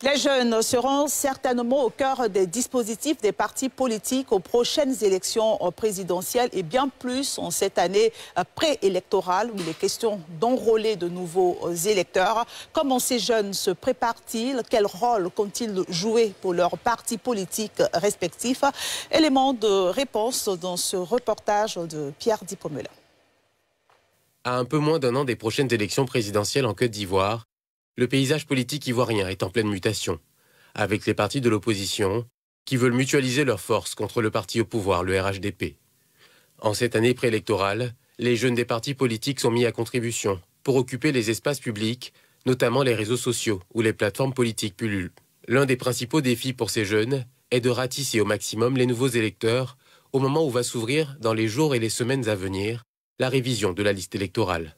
Les jeunes seront certainement au cœur des dispositifs des partis politiques aux prochaines élections présidentielles et bien plus en cette année préélectorale où il est question d'enrôler de nouveaux électeurs. Comment ces jeunes se préparent-ils? Quel rôle comptent-ils jouer pour leurs partis politiques respectifs? Élément de réponse dans ce reportage de Pierre Dipomela. À un peu moins d'un an des prochaines élections présidentielles en Côte d'Ivoire, le paysage politique ivoirien est en pleine mutation, avec les partis de l'opposition qui veulent mutualiser leurs forces contre le parti au pouvoir, le RHDP. En cette année préélectorale, les jeunes des partis politiques sont mis à contribution pour occuper les espaces publics, notamment les réseaux sociaux où les plateformes politiques pullulent. L'un des principaux défis pour ces jeunes est de ratisser au maximum les nouveaux électeurs au moment où va s'ouvrir, dans les jours et les semaines à venir, la révision de la liste électorale.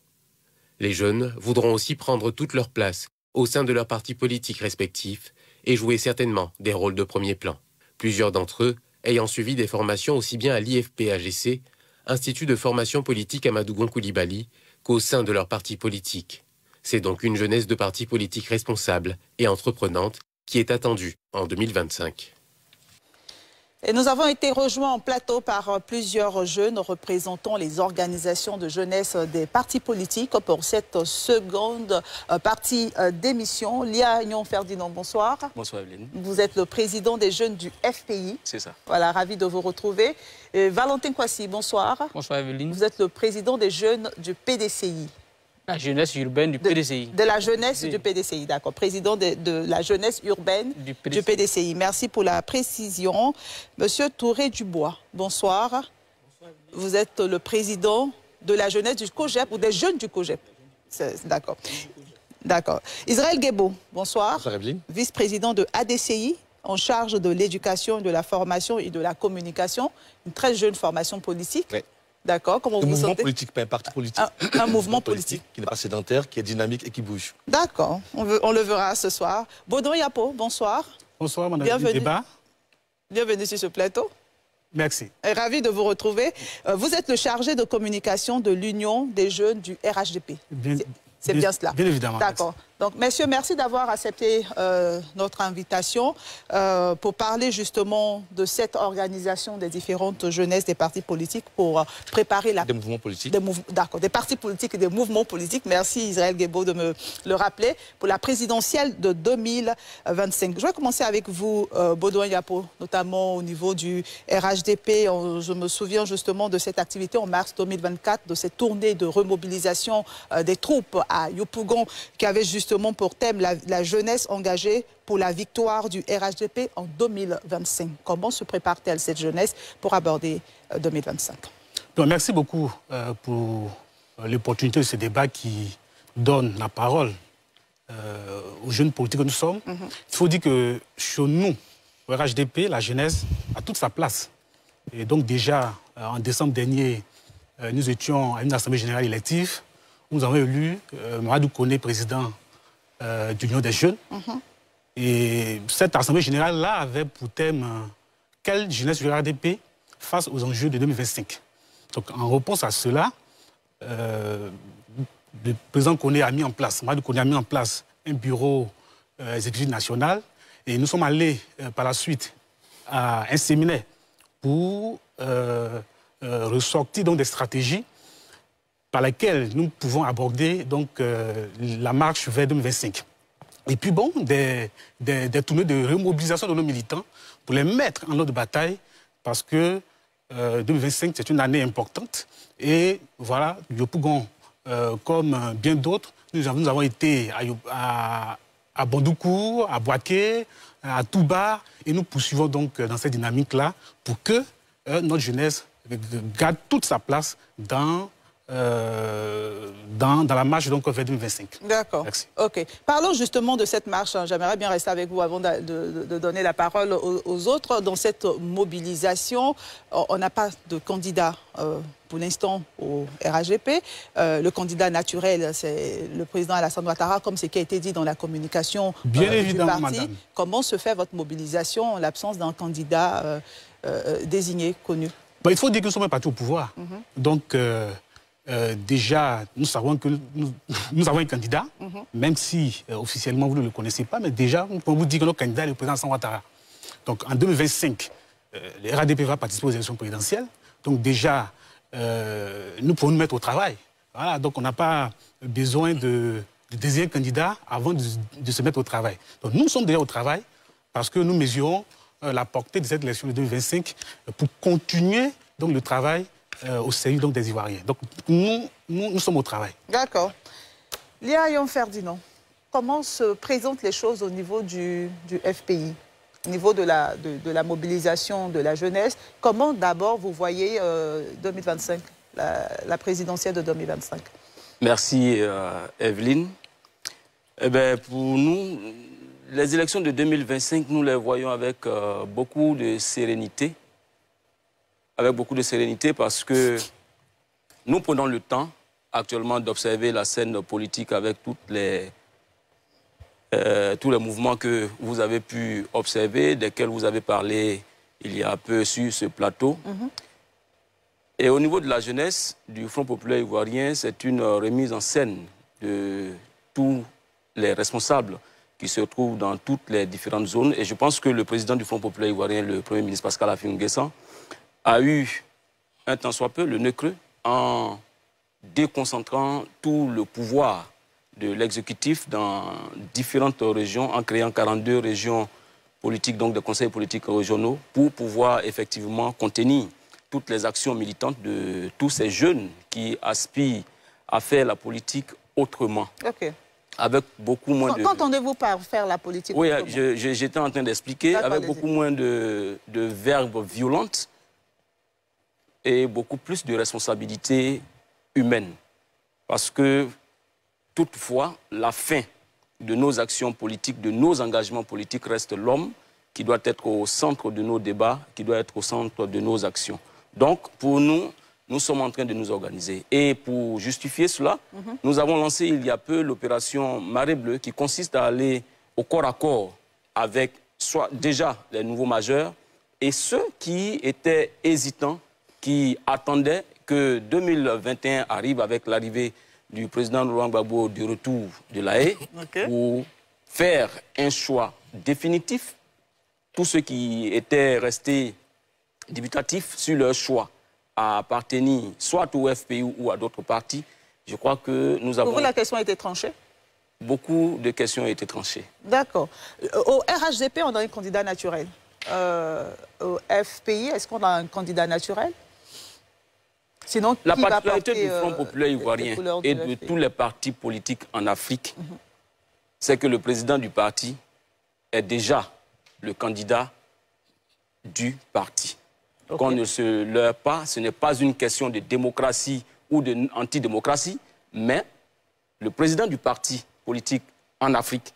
Les jeunes voudront aussi prendre toute leur place au sein de leurs partis politiques respectifs et jouer certainement des rôles de premier plan. Plusieurs d'entre eux ayant suivi des formations aussi bien à l'IFP-AGC, Institut de formation politique Amadou Coulibaly, qu'au sein de leurs partis politiques. C'est donc une jeunesse de partis politiques responsable et entreprenante qui est attendue en 2025. Et nous avons été rejoints en plateau par plusieurs jeunes représentant les organisations de jeunesse des partis politiques pour cette seconde partie d'émission. Lia Nyon Ferdinand, bonsoir. Bonsoir Evelyne. Vous êtes le président des jeunes du FPI. C'est ça. Voilà, ravi de vous retrouver. Et Valentin Kwasi, bonsoir. Bonsoir Evelyne. Vous êtes le président des jeunes du PDCI. La jeunesse urbaine du PDCI. De la jeunesse du PDCI, d'accord. Président de la jeunesse urbaine du PDCI. Merci pour la précision. Monsieur Touré Dubois, bonsoir. Bonsoir. Vous êtes le président de la jeunesse du COGEP ou des jeunes du COGEP. D'accord. D'accord. Israël Guébo, bonsoir. Bonsoir Evelyne. Vice-président de ADCI, en charge de l'éducation, de la formation et de la communication. Une très jeune formation politique. Oui. D'accord, comment vous vous sentez? Un mouvement politique, pas un parti politique. Un mouvement politique. Qui n'est pas sédentaire, qui est dynamique et qui bouge. D'accord, on le verra ce soir. Baudouin Yapo, bonsoir. Bonsoir, madame. Bienvenue. Bienvenue sur ce plateau. Merci. Et ravi de vous retrouver. Vous êtes le chargé de communication de l'Union des jeunes du RHDP. C'est bien cela. Bien évidemment. D'accord. Donc, messieurs, merci d'avoir accepté notre invitation pour parler justement de cette organisation des différentes jeunesses des partis politiques pour préparer la... Des mouvements politiques. D'accord, des partis politiques et des mouvements politiques. Merci Israël Guébo de me le rappeler. Pour la présidentielle de 2025. Je vais commencer avec vous, Baudouin Yapo, notamment au niveau du RHDP. Je me souviens justement de cette activité en mars 2024, de cette tournée de remobilisation des troupes à Yopougon qui avait justement pour thème la jeunesse engagée pour la victoire du RHDP en 2025. Comment se prépare-t-elle cette jeunesse pour aborder 2025? Donc, merci beaucoup pour l'opportunité de ce débat qui donne la parole aux jeunes politiques que nous sommes. Il faut dire que chez nous, au RHDP, la jeunesse a toute sa place. Et donc déjà, en décembre dernier, nous étions à une assemblée générale élective où nous avons élu Mamadou Koné, président de l'Union des jeunes. Et cette assemblée générale-là avait pour thème quelle jeunesse du RHDP face aux enjeux de 2025. Donc en réponse à cela, le président Koné a mis en place, Mamadou Koné a mis en place un bureau exécutif national et nous sommes allés par la suite à un séminaire pour ressortir donc des stratégies par laquelle nous pouvons aborder donc, la marche vers 2025. Et puis bon, des tournées de remobilisation de nos militants pour les mettre en ordre de bataille parce que 2025, c'est une année importante. Et voilà, Yopougon, comme bien d'autres, nous avons été à Bandoukour, à Boaké, à Touba, et nous poursuivons donc dans cette dynamique-là pour que notre jeunesse garde toute sa place dans la marche donc vers 2025. D'accord. Merci. OK. Parlons justement de cette marche. J'aimerais bien rester avec vous avant de donner la parole aux autres. Dans cette mobilisation, on n'a pas de candidat pour l'instant au RHDP. Le candidat naturel, c'est le président Alassane Ouattara, comme ce qui a été dit dans la communication bien évidemment, du parti. madame. Comment se fait votre mobilisation en l'absence d'un candidat désigné, connu? Il faut dire que nous sommes un parti au pouvoir. Donc, déjà, nous savons que nous avons un candidat, même si officiellement vous ne le connaissez pas, mais déjà, nous pouvons vous dire que notre candidat est le président Alassane Ouattara. Donc en 2025, le RADP va participer aux élections présidentielles. Donc déjà, nous pouvons nous mettre au travail. Voilà, donc on n'a pas besoin de désigner un candidat avant de se mettre au travail. Donc nous sommes déjà au travail parce que nous mesurons la portée de cette élection de 2025 pour continuer donc, le travail au service donc, des Ivoiriens. Donc nous sommes au travail. D'accord. Lia Yon Ferdinand, comment se présentent les choses au niveau du FPI, au niveau de la mobilisation de la jeunesse? Comment d'abord vous voyez 2025, la présidentielle de 2025? Merci Evelyne. Eh bien, pour nous, les élections de 2025, nous les voyons avec beaucoup de sérénité. Avec beaucoup de sérénité parce que nous prenons le temps actuellement d'observer la scène politique avec tous les mouvements que vous avez pu observer, desquels vous avez parlé il y a peu sur ce plateau. Et au niveau de la jeunesse du Front populaire ivoirien, c'est une remise en scène de tous les responsables qui se trouvent dans toutes les différentes zones. Et je pense que le président du Front populaire ivoirien, le Premier ministre Pascal Affi-N'Guessan, a eu un tant soit peu le nez creux en déconcentrant tout le pouvoir de l'exécutif dans différentes régions, en créant 42 régions politiques, donc des conseils politiques régionaux, pour pouvoir effectivement contenir toutes les actions militantes de tous ces jeunes qui aspirent à faire la politique autrement. Okay. Avec beaucoup moins de... Qu'entendez-vous par faire la politique oui, autrement? j'étais en train d'expliquer, avec beaucoup moins de verbes violents et beaucoup plus de responsabilités humaines. Parce que, toutefois, la fin de nos actions politiques, de nos engagements politiques reste l'homme qui doit être au centre de nos débats, qui doit être au centre de nos actions. Donc, pour nous, nous sommes en train de nous organiser. Et pour justifier cela, nous avons lancé il y a peu l'opération Marée Bleue qui consiste à aller au corps à corps avec soit déjà les nouveaux majeurs et ceux qui étaient hésitants, qui attendaient que 2021 arrive avec l'arrivée du président Laurent Gbagbo du retour de la haie pour faire un choix définitif. Tous ceux qui étaient restés dubitatifs sur leur choix à appartenir soit au FPI ou à d'autres partis, je crois que nous avons... Pour vous, la question a été tranchée? Beaucoup de questions ont été tranchées. D'accord. Au RHDP, on a un candidat naturel. Au FPI, est-ce qu'on a un candidat naturel? Sinon, la particularité du Front populaire ivoirien et de tous les partis politiques en Afrique, c'est que le président du parti est déjà le candidat du parti. Qu'on ne se leurre pas, ce n'est pas une question de démocratie ou d'antidémocratie, mais le président du parti politique en Afrique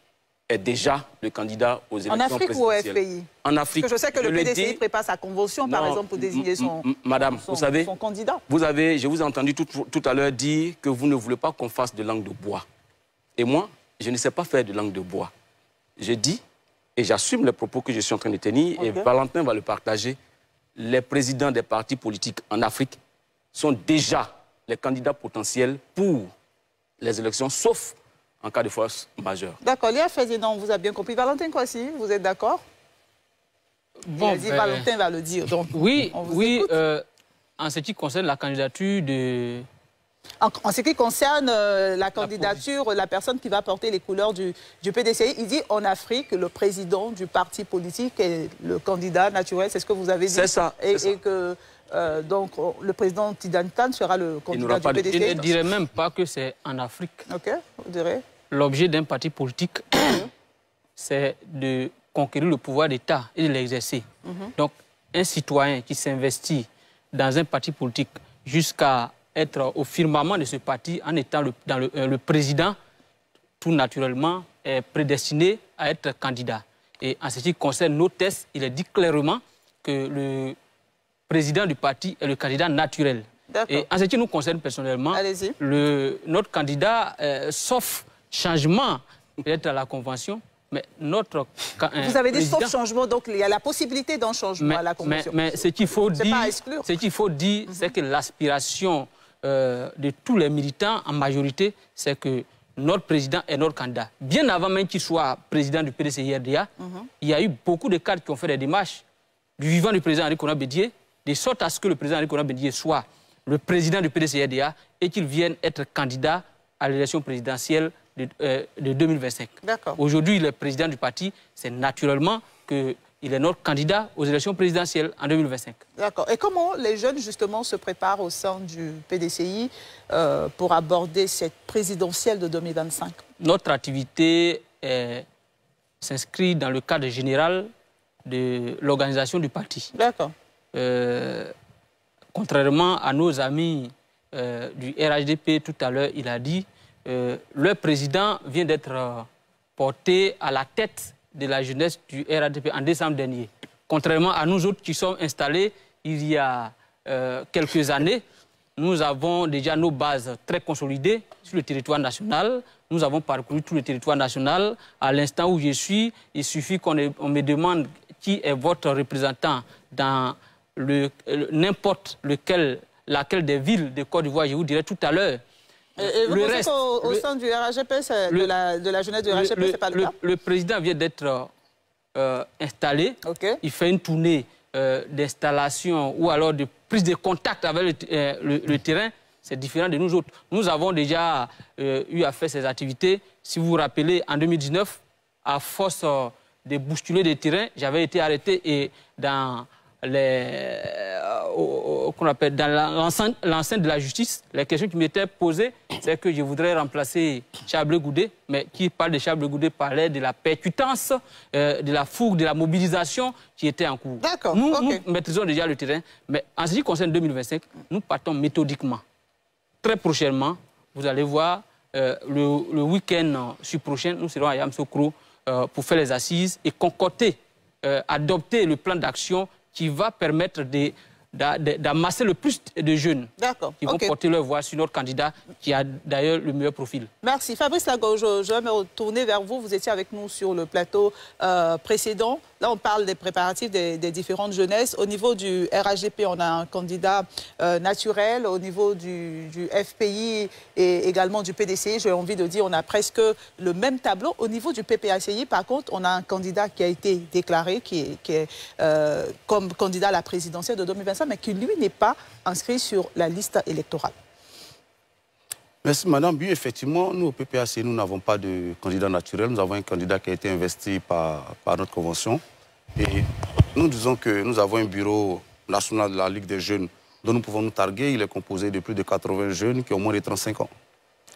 est déjà le candidat aux élections présidentielles. En Afrique ou au FPI? En Afrique. Parce que je sais que le PDCI prépare sa convention, par exemple, pour désigner son candidat. Je vous ai entendu tout à l'heure dire que vous ne voulez pas qu'on fasse de langue de bois. Et moi, je ne sais pas faire de langue de bois. Je dis, et j'assume les propos que je suis en train de tenir, et Valentin va le partager, les présidents des partis politiques en Afrique sont déjà les candidats potentiels pour les élections, sauf en cas de force majeure. D'accord. Lia Ferdinand, on vous a bien compris. Valentin Kwasi, vous êtes d'accord? Bon, Valentin va le dire. Donc, oui, en ce qui concerne la candidature de... En ce qui concerne la candidature, la personne qui va porter les couleurs du PDCI, il dit en Afrique, le président du parti politique est le candidat naturel, c'est ce que vous avez dit. C'est ça. Et que donc le président Tidiane Kane sera le candidat du PDCI. Je ne dirais même pas que c'est en Afrique. Ok, vous direz. L'objet d'un parti politique, c'est de conquérir le pouvoir d'État et de l'exercer. Donc, un citoyen qui s'investit dans un parti politique jusqu'à être au firmament de ce parti en étant le président, tout naturellement est prédestiné à être candidat. Et en ce qui concerne nos tests, il est dit clairement que le président du parti est le candidat naturel. Et en ce qui nous concerne personnellement, notre candidat, sauf changement, peut-être à la convention, mais notre... Vous avez dit sauf changement, donc il y a la possibilité d'un changement à la convention. Mais ce qu'il faut dire, c'est que l'aspiration de tous les militants en majorité, c'est que notre président est notre candidat. Bien avant même qu'il soit président du PDCI-RDA, il y a eu beaucoup de cadres qui ont fait des démarches du vivant du président Henri Konan Bédié, de sorte à ce que le président Henri Konan Bédié soit le président du PDCI-RDA et qu'il vienne être candidat à l'élection présidentielle de 2025. Aujourd'hui, il est président du parti, c'est naturellement qu'il est notre candidat aux élections présidentielles en 2025. D'accord. Et comment les jeunes, justement, se préparent au sein du PDCI pour aborder cette présidentielle de 2025? Notre activité s'inscrit dans le cadre général de l'organisation du parti. D'accord. Contrairement à nos amis du RHDP, tout à l'heure, il a dit, le président vient d'être porté à la tête de la jeunesse du RHDP en décembre dernier. Contrairement à nous autres qui sommes installés il y a quelques années, nous avons déjà nos bases très consolidées sur le territoire national. Nous avons parcouru tout le territoire national. À l'instant où je suis, il suffit qu'on me demande qui est votre représentant dans n'importe laquelle des villes de Côte d'Ivoire, je vous dirai tout à l'heure. Et vous pensez qu'au sein du RHDP, de la jeunesse du RHDP, ce n'est pas le cas? Le président vient d'être installé. Il fait une tournée d'installation ou alors de prise de contact avec le terrain. C'est différent de nous autres. Nous avons déjà eu à faire ces activités. Si vous vous rappelez, en 2019, à force de bousculer des terrains, j'avais été arrêté et dans l'enceinte de la justice, les questions qui m'étaient posées, c'est que je voudrais remplacer Charles Goudé, mais qui parle de Charles Goudé parlait de la percutance, de la fougue, de la mobilisation qui était en cours. Nous maîtrisons déjà le terrain, mais en ce qui concerne 2025, nous partons méthodiquement. Très prochainement, vous allez voir, le week-end prochain, nous serons à Yamoussoukro pour faire les assises et concocter, adopter le plan d'action qui va permettre d'amasser le plus de jeunes qui vont porter leur voix sur notre candidat qui a d'ailleurs le meilleur profil. Merci. Fabrice Lago, je vais me retourner vers vous. Vous étiez avec nous sur le plateau précédent. Là, on parle des préparatifs des différentes jeunesses. Au niveau du RHDP, on a un candidat naturel. Au niveau du FPI et également du PDCI, j'ai envie de dire, on a presque le même tableau. Au niveau du PPACI, par contre, on a un candidat qui a été déclaré, qui est comme candidat à la présidentielle de 2025, mais qui, lui, n'est pas inscrit sur la liste électorale. Merci, madame. Oui, effectivement, nous, au PPACI, nous n'avons pas de candidat naturel. Nous avons un candidat qui a été investi par notre convention. Et nous disons que nous avons un bureau national de la Ligue des jeunes dont nous pouvons nous targuer. Il est composé de plus de 80 jeunes qui ont moins de 35 ans,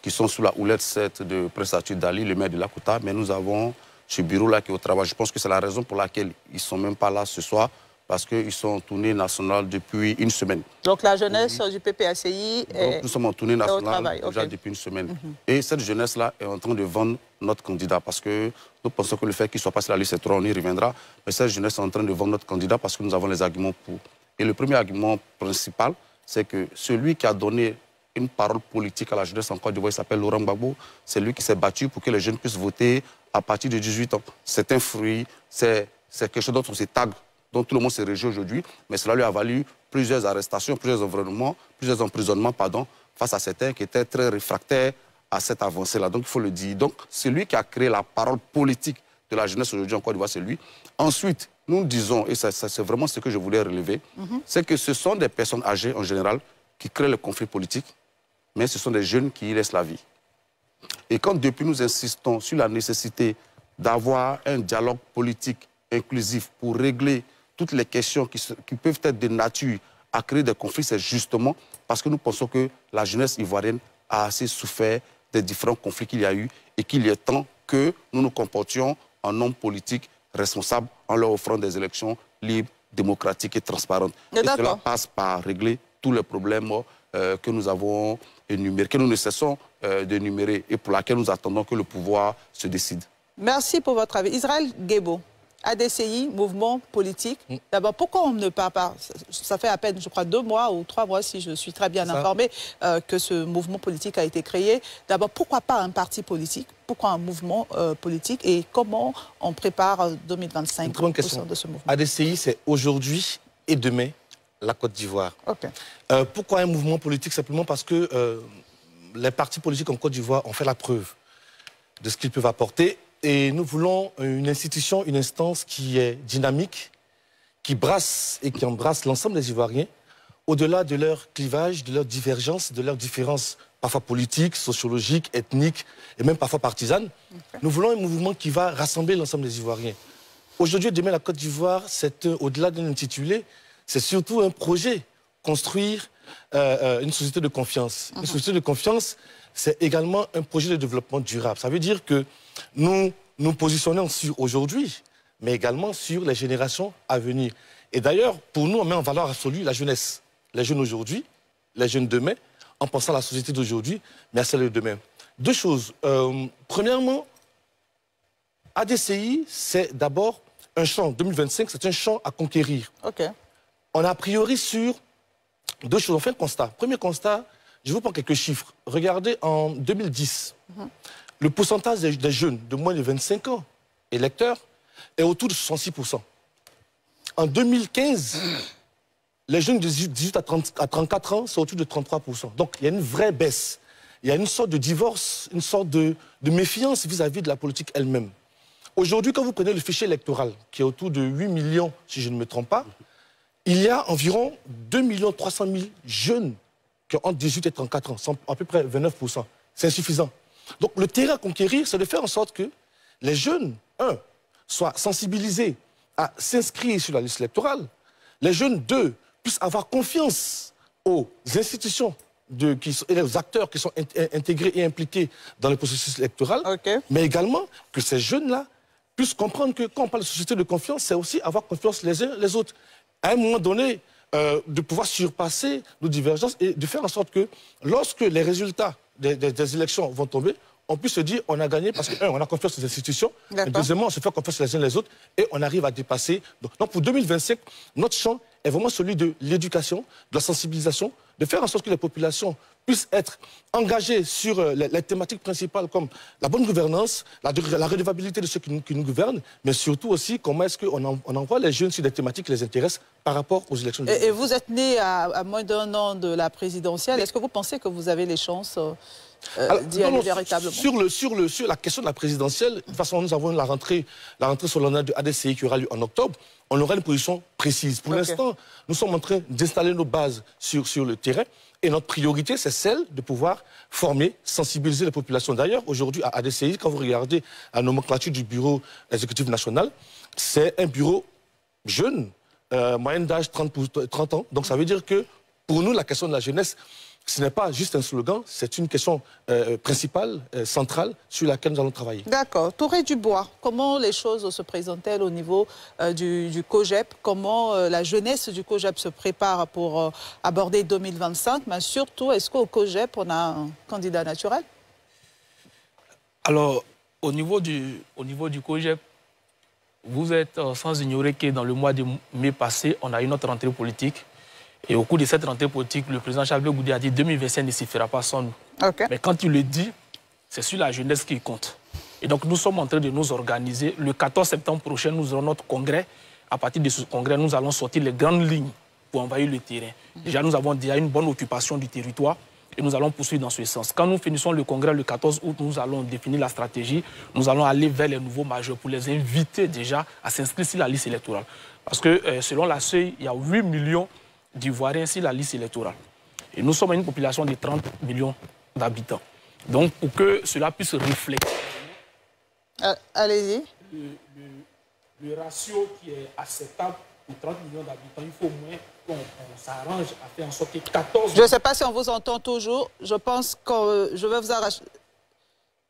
qui sont sous la houlette 7 de Prestature Dali, le maire de Lakota. Mais nous avons ce bureau-là qui est au travail. Je pense que c'est la raison pour laquelle ils ne sont même pas là ce soir, parce qu'ils sont en tournée nationale depuis une semaine. Donc la jeunesse du PPACI est... Nous sommes en tournée nationale déjà depuis une semaine. Et cette jeunesse-là est en train de vendre notre candidat, parce que nous pensons que le fait qu'il soit passé la liste, on y reviendra. Mais cette jeunesse est en train de vendre notre candidat parce que nous avons les arguments pour. Et le premier argument principal, c'est que celui qui a donné une parole politique à la jeunesse en Côte d'Ivoire, il s'appelle Laurent Gbagbo, c'est lui qui s'est battu pour que les jeunes puissent voter à partir de 18 ans. C'est un fruit, c'est quelque chose dont on s'est tague, dont tout le monde se réjouit aujourd'hui, mais cela lui a valu plusieurs arrestations, plusieurs emprisonnements, face à certains qui étaient très réfractaires à cette avancée-là. Donc il faut le dire. Donc celui qui a créé la parole politique de la jeunesse aujourd'hui en Côte d'Ivoire, c'est lui. Ensuite, nous disons, et c'est vraiment ce que je voulais relever, c'est que ce sont des personnes âgées en général qui créent le conflit politique, mais ce sont des jeunes qui y laissent la vie. Et quand depuis nous insistons sur la nécessité d'avoir un dialogue politique inclusif pour régler toutes les questions qui peuvent être de nature à créer des conflits, c'est justement parce que nous pensons que la jeunesse ivoirienne a assez souffert des différents conflits qu'il y a eu et qu'il est temps que nous nous comportions en hommes politiques responsables en leur offrant des élections libres, démocratiques et transparentes. Et cela passe par régler tous les problèmes que nous avons énumérés, que nous ne cessons d'énumérer et pour laquelle nous attendons que le pouvoir se décide. Merci pour votre avis. Israël Guébo, ADCI, mouvement politique. D'abord, pourquoi on ne parle pas? Ça fait à peine, je crois, 2 mois ou 3 mois, si je suis très bien informé, que ce mouvement politique a été créé. D'abord, pourquoi pas un parti politique? Pourquoi un mouvement politique? Et comment on prépare 2025 au sein de ce mouvement? ADCI, c'est aujourd'hui et demain la Côte d'Ivoire. Okay. Pourquoi un mouvement politique? Simplement parce que les partis politiques en Côte d'Ivoire ont fait la preuve de ce qu'ils peuvent apporter. Et nous voulons une institution, une instance qui est dynamique, qui brasse et qui embrasse l'ensemble des Ivoiriens, au-delà de leurs clivages, de leurs divergences, de leurs différences parfois politiques, sociologiques, ethniques et même parfois partisanes. Okay. Nous voulons un mouvement qui va rassembler l'ensemble des Ivoiriens. Aujourd'hui et demain, la Côte d'Ivoire, c'est au-delà d'un intitulé, c'est surtout un projet, construire une société de confiance. Une société de confiance, c'est également un projet de développement durable. Ça veut dire que nous nous positionnons sur aujourd'hui, mais également sur les générations à venir. Et d'ailleurs, pour nous, on met en valeur absolue la jeunesse. Les jeunes aujourd'hui, les jeunes demain, en pensant à la société d'aujourd'hui, mais à celle de demain. Deux choses. Premièrement, ADCI, c'est d'abord un champ, 2025, c'est un champ à conquérir. Okay. On a a priori sur deux choses. On fait un constat. Premier constat, je vous prends quelques chiffres. Regardez, en 2010, le pourcentage des jeunes de moins de 25 ans, électeurs, est autour de 66%. En 2015, les jeunes de 18 à 34 ans, c'est autour de 33%. Donc, il y a une vraie baisse. Il y a une sorte de divorce, une sorte de méfiance vis-à-vis de la politique elle-même. Aujourd'hui, quand vous prenez le fichier électoral, qui est autour de 8 millions, si je ne me trompe pas, il y a environ 2 300 000 jeunes qui ont entre 18 et 34 ans, sont à peu près 29%. C'est insuffisant. Donc, le terrain à conquérir, c'est de faire en sorte que les jeunes, soient sensibilisés à s'inscrire sur la liste électorale. Les jeunes, puissent avoir confiance aux institutions et aux acteurs qui sont intégrés et impliqués dans le processus électoral, mais également que ces jeunes-là puissent comprendre que quand on parle de société de confiance, c'est aussi avoir confiance les uns les autres. À un moment donné, de pouvoir surpasser nos divergences et de faire en sorte que lorsque les résultats des élections vont tomber, on puisse se dire on a gagné parce que, on a confiance aux institutions, et deuxièmement, on se fait confiance les uns les autres et on arrive à dépasser. Donc pour 2025, notre champ est vraiment celui de l'éducation, de la sensibilisation, de faire en sorte que les populations puissent être engagées sur les thématiques principales comme la bonne gouvernance, la redevabilité de ceux qui nous gouvernent, mais surtout aussi comment est-ce qu'on envoie les jeunes sur des thématiques qui les intéressent par rapport aux élections. Et vous êtes né à moins d'un an de la présidentielle. Est-ce que vous pensez que vous avez les chances d'y aller véritablement? Sur la question de la présidentielle, de toute façon, nous avons la rentrée solennelle de ADCI qui aura lieu en octobre. On aura une position précise. Pour l'instant, nous sommes en train d'installer nos bases sur le terrain. Et notre priorité, c'est celle de pouvoir former, sensibiliser les populations. D'ailleurs, aujourd'hui, à ADCI, quand vous regardez la nomenclature du bureau exécutif national, c'est un bureau jeune, moyenne d'âge 30 ans. Donc ça veut dire que pour nous, la question de la jeunesse, ce n'est pas juste un slogan, c'est une question principale, centrale, sur laquelle nous allons travailler. D'accord. Touré Dubois, comment les choses se présentent-elles au niveau du COJEP? Comment la jeunesse du COJEP se prépare pour aborder 2025? Mais surtout, est-ce qu'au COJEP, on a un candidat naturel? Alors, au niveau du COJEP, vous êtes sans ignorer que dans le mois de mai passé, on a eu notre rentrée politique. Et au cours de cette rentrée politique, le président Charles Goudé a dit 2025 ne se fera pas sans nous. Mais quand il le dit, c'est sur la jeunesse qu'il compte. Et donc nous sommes en train de nous organiser. Le 14 septembre prochain, nous aurons notre congrès. À partir de ce congrès, nous allons sortir les grandes lignes pour envahir le terrain. Déjà, nous avons déjà une bonne occupation du territoire et nous allons poursuivre dans ce sens. Quand nous finissons le congrès le 14 août, nous allons définir la stratégie. Nous allons aller vers les nouveaux majeurs pour les inviter déjà à s'inscrire sur la liste électorale. Parce que selon la CEI, il y a 8 millions d'Ivoiriens sur la liste électorale. Et nous sommes une population de 30 millions d'habitants. Donc, pour que cela puisse refléter... Allez-y. Le ratio qui est acceptable pour 30 millions d'habitants, il faut au moins qu'on s'arrange à faire en sorte que 14... Je ne sais pas si on vous entend toujours. Je pense que je vais vous arracher...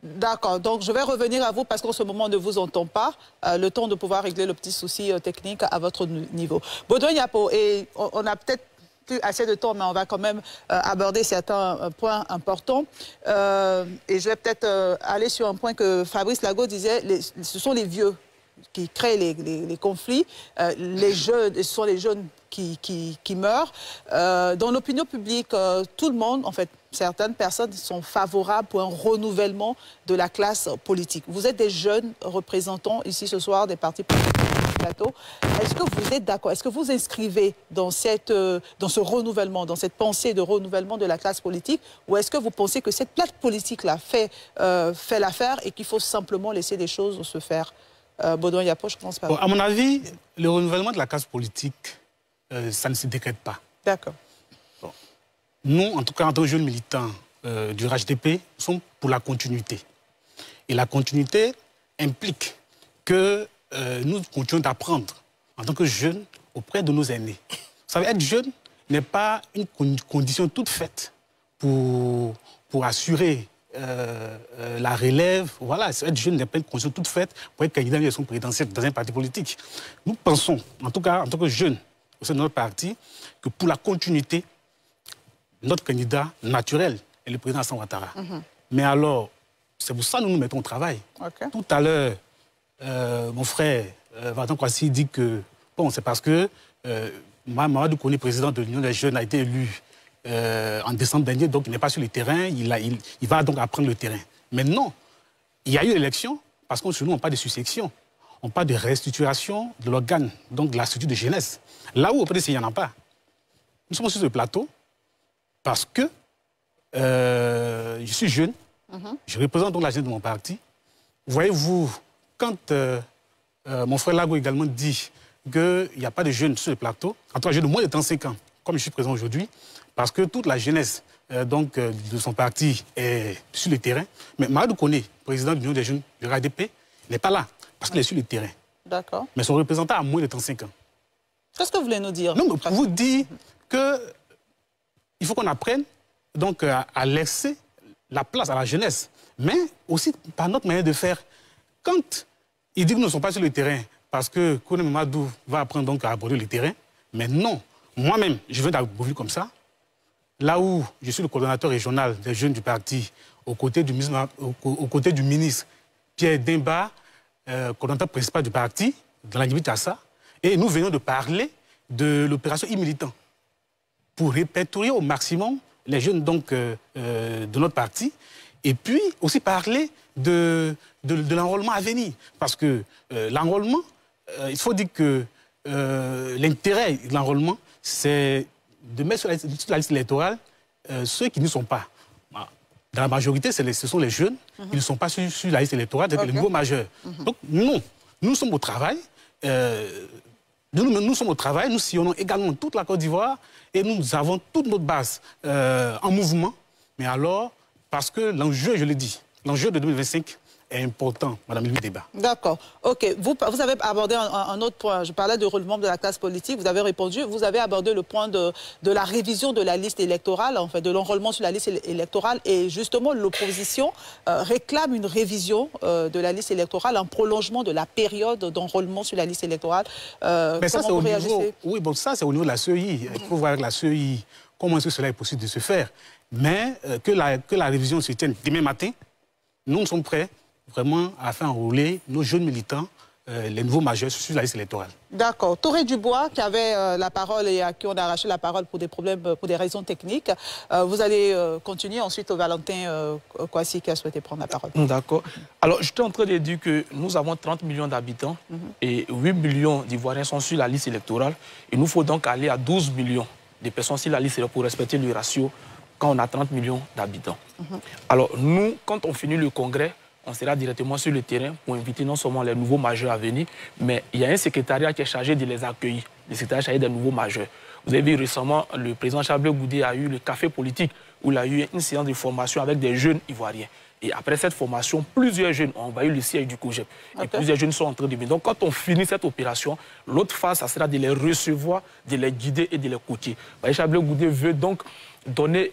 D'accord, donc je vais revenir à vous parce qu'en ce moment on ne vous entend pas, le temps de pouvoir régler le petit souci technique à votre niveau. Baudouin Yapo, et on a peut-être plus assez de temps, mais on va quand même aborder certains points importants. Et je vais peut-être aller sur un point que Fabrice Lago disait, ce sont les vieux qui créent les conflits, les jeunes, ce sont les jeunes qui meurent. Dans l'opinion publique, tout le monde, en fait, certaines personnes sont favorables pour un renouvellement de la classe politique. Vous êtes des jeunes représentants ici ce soir des partis politiques. plateau. Est-ce que vous êtes d'accord? Est-ce que vous inscrivez dans ce renouvellement, dans cette pensée de renouvellement de la classe politique, ou est-ce que vous pensez que cette classe politique-là fait l'affaire et qu'il faut simplement laisser les choses se faire? Baudouin Yapo, je commence par vous. À mon avis, le renouvellement de la classe politique, ça ne se décrète pas. D'accord. Bon. Nous, en tout cas, en tant que jeunes militants du RHDP, sommes pour la continuité. Et la continuité implique que nous continuons d'apprendre en tant que jeunes auprès de nos aînés. Vous savez, être jeune n'est pas une condition toute faite pour assurer la relève. Voilà, être jeune n'est pas une condition toute faite pour être candidat à l'élection présidentielle dans un parti politique. Nous pensons, en tout cas en tant que jeunes au sein de notre parti, que pour la continuité, notre candidat naturel est le président Alassane Ouattara. Mais alors, c'est pour ça que nous nous mettons au travail. Okay. Tout à l'heure, mon frère Valentin Kwasi dit que bon, c'est parce que Mamadou Koné, président de l'Union des jeunes, a été élu en décembre dernier, donc il n'est pas sur le terrain, il va donc apprendre le terrain. Mais non, il y a eu l'élection, parce que chez nous, on parle de succession, on parle de restitution de l'organe, donc de la structure de jeunesse. Là où, au PDC, il n'y en a pas. Nous sommes sur ce plateau parce que je suis jeune, je représente donc la jeunesse de mon parti. Voyez-vous, quand mon frère Lago également dit qu'il n'y a pas de jeunes sur le plateau, en tout cas, j'ai de moins de 35 ans, comme je suis présent aujourd'hui, parce que toute la jeunesse de son parti est sur le terrain. Mais Mamadou Koné, président de l'Union des jeunes du RHDP, n'est pas là, parce qu'il est sur le terrain. D'accord. Mais son représentant a moins de 35 ans. Qu'est-ce que vous voulez nous dire? Non, mais pour vous dire qu'il faut qu'on apprenne donc, à laisser la place à la jeunesse, mais aussi par notre manière de faire. Quand il dit que nous ne sommes pas sur le terrain, parce que Koné Mamadou va apprendre donc à aborder le terrain, mais non, moi-même, je viens d'Agboville comme ça, là où je suis le coordonnateur régional des jeunes du parti, aux côtés du ministre Pierre Demba, coordonnateur principal du parti, dans la Tassa, et nous venons de parler de l'opération e-militant pour répertorier au maximum les jeunes donc, de notre parti, et puis aussi parler de l'enrôlement à venir. Parce que l'enrôlement, il faut dire que l'intérêt de l'enrôlement, c'est de mettre sur la liste électorale ceux qui ne sont pas. Dans la majorité, ce sont les jeunes qui ne sont pas sur la liste électorale, c'est les nouveaux majeurs. Donc nous sommes au travail. Nous sommes au travail, nous sillonnons également toute la Côte d'Ivoire et nous avons toute notre base en mouvement. Mais alors, parce que l'enjeu, je l'ai dit, l'enjeu de 2025 est important, Madame Louis Débat. D'accord. OK. Vous avez abordé un autre point. Je parlais de relevé de la classe politique. Vous avez répondu. Vous avez abordé le point de la révision de la liste électorale, en fait, de l'enrôlement sur la liste électorale. Et justement, l'opposition réclame une révision de la liste électorale, un prolongement de la période d'enrôlement sur la liste électorale. Mais ça, c'est au niveau... Oui, bon, ça, c'est au niveau de la CEI. Il faut voir avec la CEI comment est-ce que cela est possible de se faire. Mais que la révision se tienne demain matin, nous sommes prêts vraiment à faire enrôler nos jeunes militants, les nouveaux majeurs, sur la liste électorale. D'accord. Touré Dubois, qui avait la parole et à qui on a arraché la parole pour des problèmes, pour des raisons techniques. Vous allez continuer ensuite au Valentin Kwasi qui a souhaité prendre la parole. D'accord. Alors, j'étais en train de dire que nous avons 30 millions d'habitants et 8 millions d'Ivoiriens sont sur la liste électorale. Il nous faut donc aller à 12 millions de personnes sur la liste pour respecter le ratio quand on a 30 millions d'habitants. Alors, nous, quand on finit le congrès, on sera directement sur le terrain pour inviter non seulement les nouveaux majeurs à venir, mais il y a un secrétariat qui est chargé de les accueillir, le secrétariat chargé des nouveaux majeurs. Vous avez vu récemment, le président Chablé Goudé a eu le café politique où il a eu une séance de formation avec des jeunes ivoiriens. Et après cette formation, plusieurs jeunes ont envahi le siège du COGEP. Et plusieurs jeunes sont en train de venir. Donc quand on finit cette opération, l'autre phase, ça sera de les recevoir, de les guider et de les coacher. Chablé Goudé veut donc donner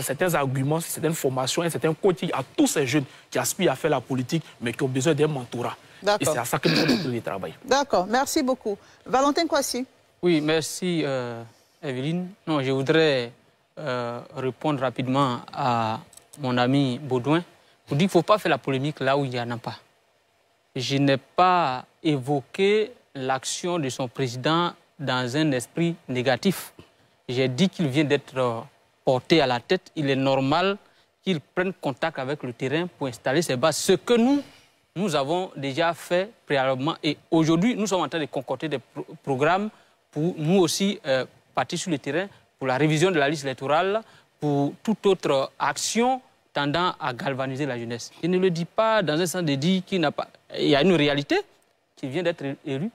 certains arguments, certaines formations et certains coaching à tous ces jeunes qui aspirent à faire la politique, mais qui ont besoin d'un mentorat. Et c'est à ça que nous sommes en train de travailler. D'accord, merci beaucoup. Valentin Kwasi. Oui, merci Evelyne. Non, je voudrais répondre rapidement à mon ami Baudouin pour dire qu'il ne faut pas faire la polémique là où il n'y en a pas. Je n'ai pas évoqué l'action de son président dans un esprit négatif. J'ai dit qu'il vient d'être porté à la tête. Il est normal qu'il prenne contact avec le terrain pour installer ses bases. Ce que nous nous avons déjà fait préalablement. Et aujourd'hui, nous sommes en train de concocter des programmes pour nous aussi partir sur le terrain pour la révision de la liste électorale, pour toute autre action tendant à galvaniser la jeunesse. Je ne le dis pas dans un sens de dire qu'il n'a pas... Il y a une réalité qui vient d'être élu.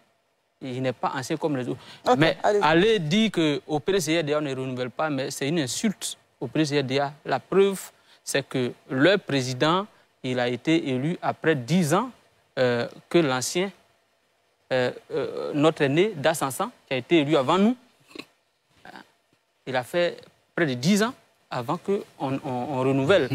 Il n'est pas ancien comme les autres. Okay, mais aller dire qu'au PDCRDA, on ne renouvelle pas, mais c'est une insulte au PDCRDA. La preuve, c'est que leur président, il a été élu après 10 ans que l'ancien, notre aîné, Dassansan, qui a été élu avant nous, il a fait près de 10 ans avant qu'on renouvelle.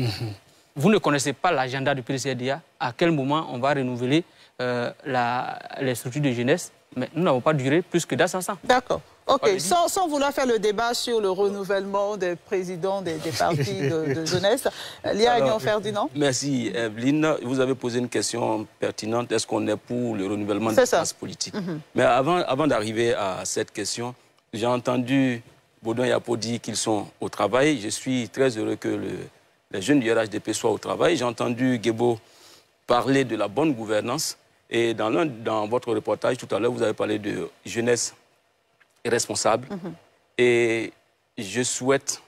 Vous ne connaissez pas l'agenda du PDCRDA, à quel moment on va renouveler les structures de jeunesse, mais nous n'avons pas duré plus que Dassansan. D'accord. Ok, sans vouloir faire le débat sur le renouvellement des présidents des partis de jeunesse, Lia Agnon Ferdinand. Merci Evelyne. Vous avez posé une question pertinente. Est-ce qu'on est pour le renouvellement des classes politiques? Mais avant d'arriver à cette question, j'ai entendu Baudouin Yapo dire qu'ils sont au travail. Je suis très heureux que les jeunes du RHDP soient au travail. J'ai entendu Guebo parler de la bonne gouvernance. Et dans votre reportage, tout à l'heure, vous avez parlé de jeunesse responsable. Et je souhaite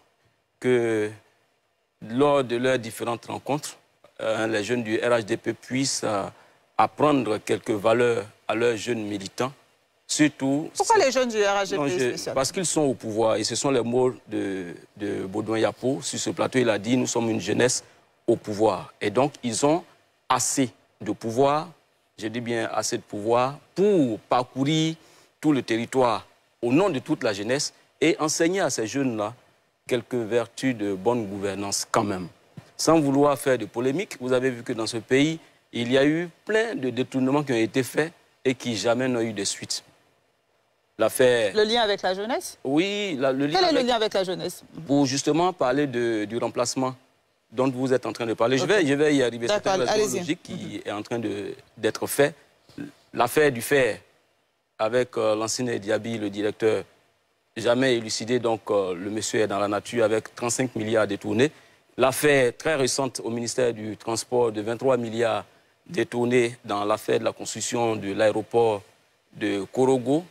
que lors de leurs différentes rencontres, les jeunes du RHDP puissent apprendre quelques valeurs à leurs jeunes militants. Surtout... Pourquoi les jeunes du RHDP Parce qu'ils sont au pouvoir. Et ce sont les mots de Baudouin Yapo. Sur ce plateau, il a dit « Nous sommes une jeunesse au pouvoir ». Et donc, ils ont assez de pouvoir, je dis bien assez de pouvoir, pour parcourir tout le territoire au nom de toute la jeunesse et enseigner à ces jeunes-là quelques vertus de bonne gouvernance quand même. Sans vouloir faire de polémique, vous avez vu que dans ce pays, il y a eu plein de détournements qui ont été faits et qui jamais n'ont eu de suite. Le lien avec la jeunesse? Oui. Le lien Quel est le lien avec la jeunesse? Pour justement parler du remplacement dont vous êtes en train de parler. Okay. Je vais y arriver. C'est une raison logique qui est en train d'être fait. L'affaire du fer avec l'ancien Diaby, le directeur, jamais élucidé, donc le monsieur est dans la nature avec 35 milliards détournés. L'affaire très récente au ministère du Transport de 23 milliards détournés dans l'affaire de la construction de l'aéroport de Korogo.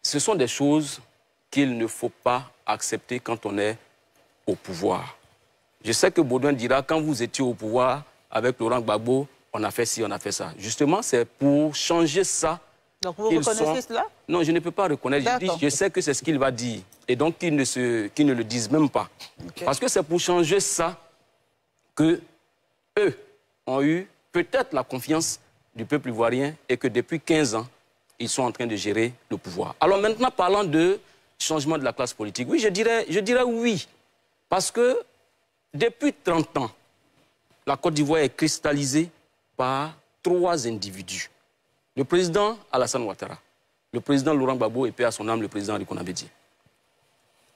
Ce sont des choses qu'il ne faut pas accepter quand on est au pouvoir. Je sais que Baudouin dira, quand vous étiez au pouvoir avec Laurent Gbagbo, on a fait ci, on a fait ça. Justement, c'est pour changer ça. Donc vous reconnaissez cela? Non, je ne peux pas reconnaître. Je sais que c'est ce qu'il va dire. Et donc qu'ils ne le disent même pas. Okay. Parce que c'est pour changer ça que eux ont eu peut-être la confiance du peuple ivoirien et que depuis 15 ans, ils sont en train de gérer le pouvoir. Alors maintenant, parlant de changement de la classe politique, oui, je dirais oui. Parce que depuis 30 ans, la Côte d'Ivoire est cristallisée par 3 individus. Le président Alassane Ouattara, le président Laurent Gbagbo et paix à son âme, le président Rico Nabedi.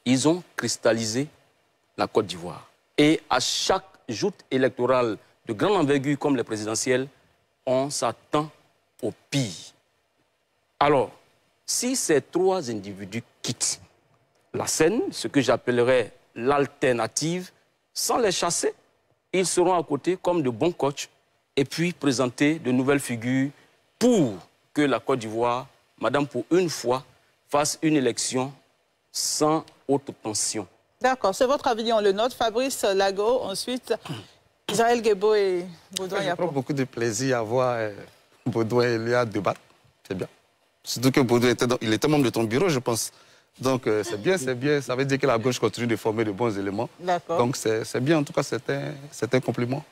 Ils ont cristallisé la Côte d'Ivoire. Et à chaque joute électorale de grande envergure comme les présidentielles, on s'attend au pire. Alors, si ces 3 individus quittent la scène, ce que j'appellerais l'alternative, sans les chasser, ils seront à côté comme de bons coachs et puis présenter de nouvelles figures pour que la Côte d'Ivoire, madame, pour une fois, fasse une élection sans haute tension. D'accord, c'est votre avis, on le note. Fabrice Lago, ensuite, Israël Guebo et Baudouin Yapo. Je prends beaucoup de plaisir à voir Baudouin et Lia débattre, c'est bien. Surtout que Baudouin était membre de ton bureau, je pense. Donc c'est bien, ça veut dire que la gauche continue de former de bons éléments. Donc c'est bien, en tout cas c'est un compliment.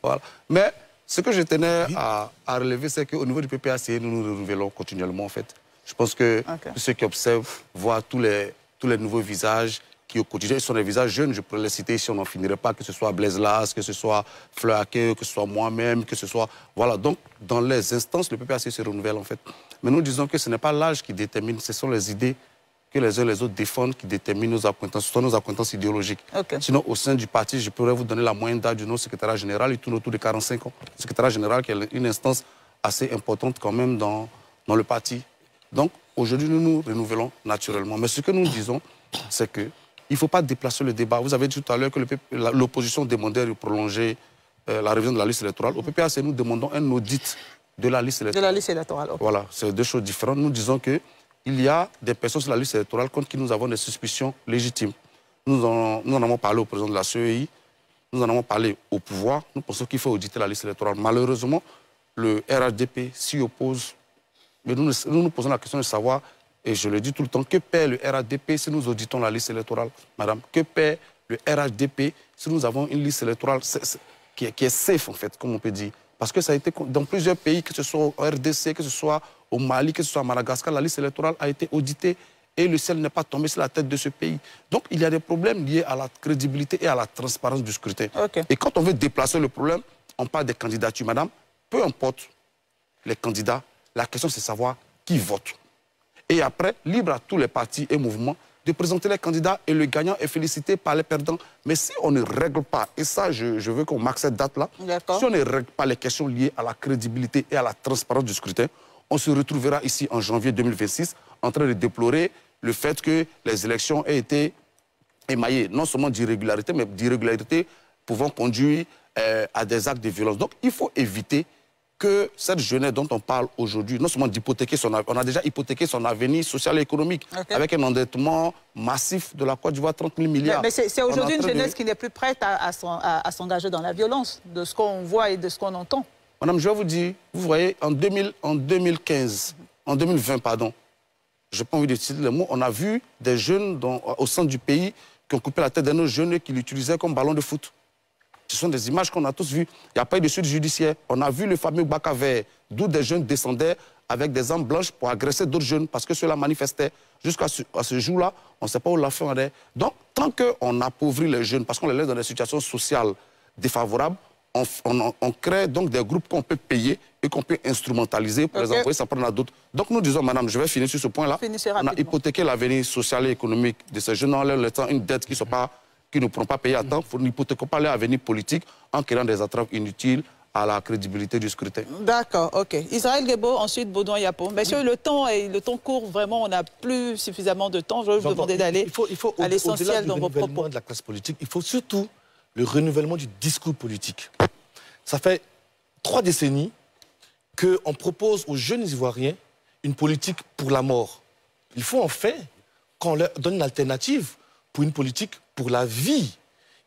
Voilà. Mais ce que je tenais à relever, c'est qu'au niveau du PPAC, nous nous renouvelons continuellement en fait. Je pense que ceux qui observent voient tous les nouveaux visages qui au quotidien sont des visages jeunes, je pourrais les citer si on n'en finirait pas, que ce soit Blaise Las, que ce soit Fleur Aké, que ce soit moi-même, que ce soit... Voilà, donc dans les instances, le PPAC se renouvelle en fait. Mais nous disons que ce n'est pas l'âge qui détermine, ce sont les idées que les uns et les autres défendent qui déterminent nos accointances, ce sont nos accointances idéologiques. Sinon, au sein du parti, je pourrais vous donner la moyenne d'âge du secrétariat général, il tourne autour de 45 ans. Le secrétariat général qui est une instance assez importante quand même dans le parti. Donc, aujourd'hui, nous nous renouvelons naturellement. Mais ce que nous disons, c'est qu'il ne faut pas déplacer le débat. Vous avez dit tout à l'heure que l'opposition demandait de prolonger la révision de la liste électorale. Au PPAC, nous demandons un audit de la liste électorale. De la liste électorale, okay. Voilà, c'est deux choses différentes. Nous disons qu'il y a des personnes sur la liste électorale contre qui nous avons des suspicions légitimes. Nous en avons parlé au président de la CEI, nous en avons parlé au pouvoir. Nous pensons qu'il faut auditer la liste électorale. Malheureusement, le RHDP s'y oppose. Mais nous nous posons la question de savoir, et je le dis tout le temps, que paie le RHDP si nous auditons la liste électorale, madame? Que paie le RHDP si nous avons une liste électorale qui est safe, en fait, comme on peut dire? Parce que ça a été dans plusieurs pays, que ce soit au RDC, que ce soit au Mali, que ce soit à Madagascar, la liste électorale a été auditée et le ciel n'est pas tombé sur la tête de ce pays. Donc il y a des problèmes liés à la crédibilité et à la transparence du scrutin. Okay. Et quand on veut déplacer le problème, on parle des candidatures, madame. Peu importe les candidats, la question c'est de savoir qui vote. Et après, libre à tous les partis et mouvements de présenter les candidats et le gagnant est félicité par les perdants. Mais si on ne règle pas, et ça je veux qu'on marque cette date-là, si on ne règle pas les questions liées à la crédibilité et à la transparence du scrutin, on se retrouvera ici en janvier 2026 en train de déplorer le fait que les élections aient été émaillées, non seulement d'irrégularités, mais d'irrégularités pouvant conduire à des actes de violence. Donc il faut éviter que cette jeunesse dont on parle aujourd'hui, non seulement d'hypothéquer son avenir, on a déjà hypothéqué son avenir social et économique, avec un endettement massif de la Côte d'Ivoire, 30 000 milliards. Mais c'est aujourd'hui une jeunesse qui n'est plus prête à s'engager dans la violence, de ce qu'on voit et de ce qu'on entend. Madame, je vais vous dire, vous voyez, en 2020, pardon, je n'ai pas envie de citer le mot, on a vu des jeunes au centre du pays qui ont coupé la tête d'un autre jeune et qui l'utilisaient comme ballon de foot. Ce sont des images qu'on a tous vues. Il n'y a pas eu de suite judiciaire. On a vu le fameux Baka Vert, d'où des jeunes descendaient avec des armes blanches pour agresser d'autres jeunes parce que ceux-là manifestaient. Jusqu'à ce jour-là, on ne sait pas où la fin en est. Donc, tant qu'on appauvrit les jeunes, parce qu'on les laisse dans des situations sociales défavorables, on crée donc des groupes qu'on peut payer et qu'on peut instrumentaliser pour les envoyer s'en prendre à d'autres. Donc nous disons, madame, je vais finir sur ce point-là. On a hypothéqué l'avenir social et économique de ces jeunes en leur laissant une dette qui ne pourront pas payer à temps. Nous n'hypothéquons pas leur avenir politique en créant des entraves inutiles à la crédibilité du scrutin. D'accord, ok. Israël Guebo, ensuite Baudouin Yapo. Messieurs, le temps court, vraiment, on n'a plus suffisamment de temps. Je vais vous demander d'aller à l'essentiel dans vos propos. Au-delà de la classe politique, il faut surtout le renouvellement du discours politique. Ça fait 3 décennies qu'on propose aux jeunes Ivoiriens une politique pour la mort. Il faut en fait qu'on leur donne une alternative pour une politique pour la vie.